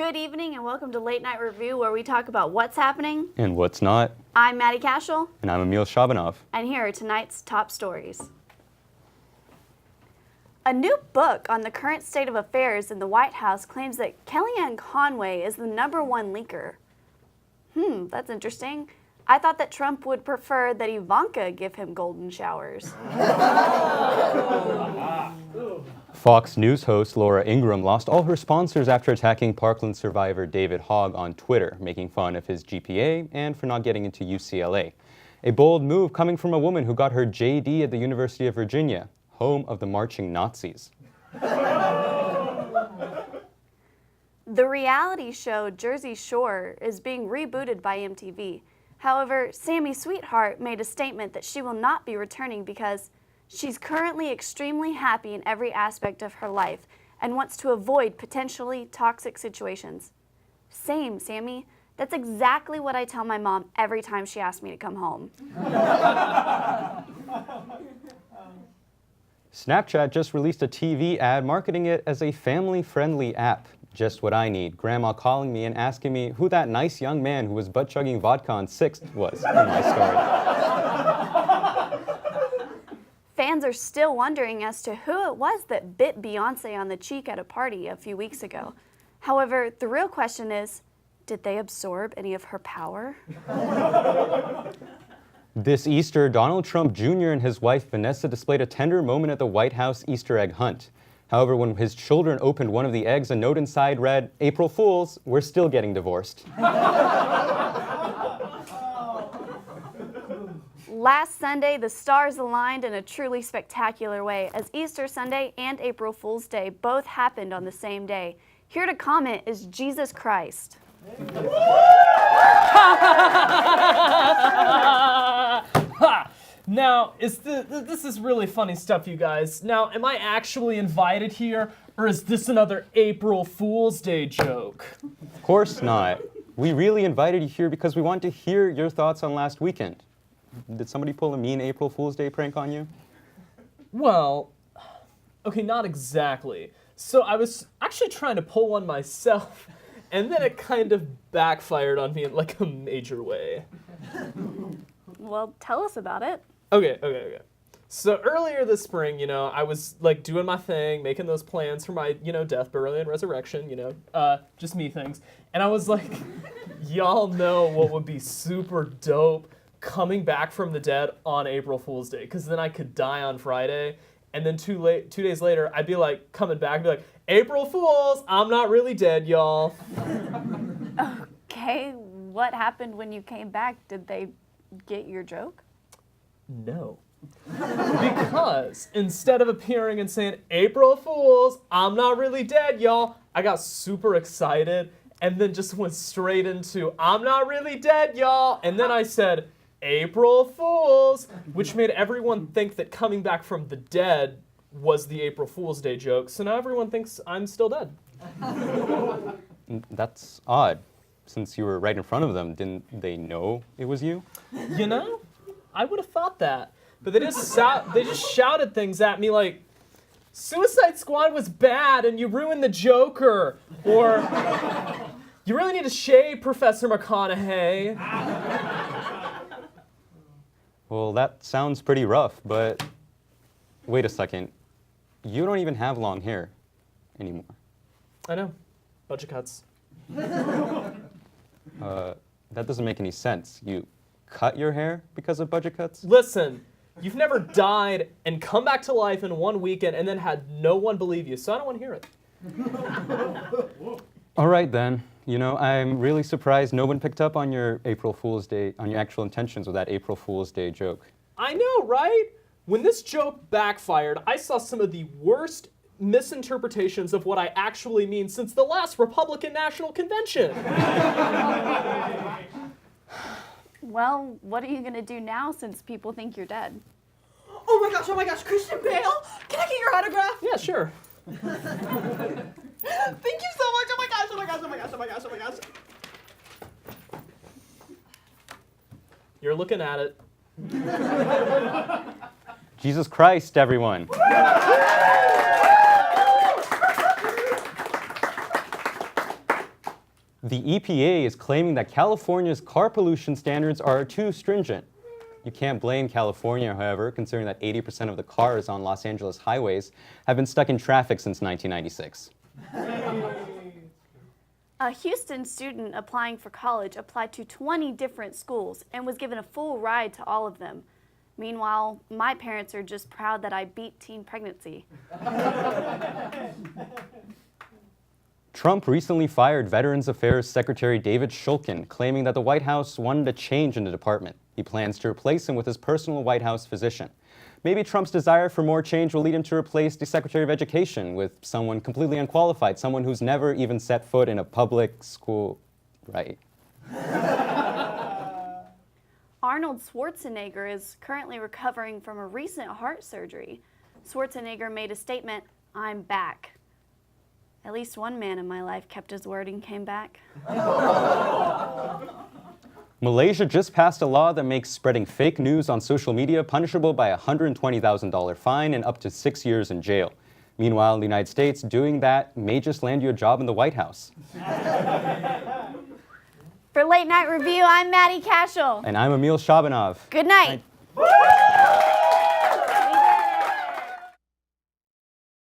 Good evening and welcome to Late Night Review, where we talk about what's happening and what's not. I'm Maddie Cashel. And I'm Emil Shabanov. And here are tonight's top stories. A new book on the current state of affairs in the White House claims that Kellyanne Conway is the #1 leaker. That's interesting. I thought that Trump would prefer that Ivanka give him golden showers. Fox News host Laura Ingraham lost all her sponsors after attacking Parkland survivor David Hogg on Twitter, making fun of his GPA and for not getting into UCLA. A bold move coming from a woman who got her JD at the University of Virginia, home of the marching Nazis. The reality show Jersey Shore is being rebooted by MTV. However, Sammy Sweetheart made a statement that she will not be returning because she's currently extremely happy in every aspect of her life and wants to avoid potentially toxic situations. Same, Sammy. That's exactly what I tell my mom every time she asks me to come home. Snapchat just released a TV ad marketing it as a family-friendly app. Just what I need. Grandma calling me and asking me who that nice young man who was butt-chugging vodka on 6th was in my story. Fans are still wondering as to who it was that bit Beyoncé on the cheek at a party a few weeks ago. However, the real question is, did they absorb any of her power? This Easter, Donald Trump Jr. and his wife Vanessa displayed a tender moment at the White House Easter egg hunt. However, when his children opened one of the eggs, a note inside read, "April Fools, we're still getting divorced." Last Sunday, the stars aligned in a truly spectacular way as Easter Sunday and April Fool's Day both happened on the same day. Here to comment is Jesus Christ. Now, this is really funny stuff, you guys. Now, am I actually invited here, or is this another April Fool's Day joke? Of course not. We really invited you here because we want to hear your thoughts on last weekend. Did somebody pull a mean April Fool's Day prank on you? Well, okay, not exactly. So I was actually trying to pull one myself, and then it kind of backfired on me in like a major way. Well, tell us about it. Okay. So earlier this spring, I was like doing my thing, making those plans for my, death, burial, and resurrection, just me things. And I was like, y'all know what would be super dope? Coming back from the dead on April Fool's Day, because then I could die on Friday, and then 2 days later, I'd be like coming back and be like, April Fools, I'm not really dead, y'all. Okay, what happened when you came back? Did they get your joke? No. Because instead of appearing and saying, April Fools, I'm not really dead, y'all, I got super excited and then just went straight into, I'm not really dead, y'all. And then I said, April Fools, which made everyone think that coming back from the dead was the April Fool's Day joke. So now everyone thinks I'm still dead. That's odd. Since you were right in front of them, didn't they know it was you? I would have thought that. But they just shouted things at me like, Suicide Squad was bad and you ruined the Joker. Or, you really need to shave, Professor McConaughey. Well, that sounds pretty rough, but wait a second. You don't even have long hair anymore. I know. Budget cuts. That doesn't make any sense. You cut your hair because of budget cuts? Listen, you've never died and come back to life in one weekend and then had no one believe you, so I don't want to hear it. All right, then. I'm really surprised no one picked up on your April Fool's Day, on your actual intentions with that April Fool's Day joke. I know, right? When this joke backfired, I saw some of the worst misinterpretations of what I actually mean since the last Republican National Convention. Well, what are you going to do now since people think you're dead? Oh my gosh, Christian Bale! Can I get your autograph? Yeah, sure. Thank you so much! Oh my gosh. You're looking at it. Jesus Christ, everyone. The EPA is claiming that California's car pollution standards are too stringent. You can't blame California, however, considering that 80% of the cars on Los Angeles highways have been stuck in traffic since 1996. A Houston student applying for college applied to 20 different schools and was given a full ride to all of them. Meanwhile, my parents are just proud that I beat teen pregnancy. Trump recently fired Veterans Affairs Secretary David Shulkin, claiming that the White House wanted a change in the department. He plans to replace him with his personal White House physician. Maybe Trump's desire for more change will lead him to replace the Secretary of Education with someone completely unqualified, someone who's never even set foot in a public school, right? Arnold Schwarzenegger is currently recovering from a recent heart surgery. Schwarzenegger made a statement, "I'm back." At least one man in my life kept his word and came back. Malaysia just passed a law that makes spreading fake news on social media punishable by a $120,000 fine and up to 6 years in jail. Meanwhile, in the United States, doing that may just land you a job in the White House. For Late Night Review, I'm Maddie Cashel. And I'm Emil Shabanov. Good night.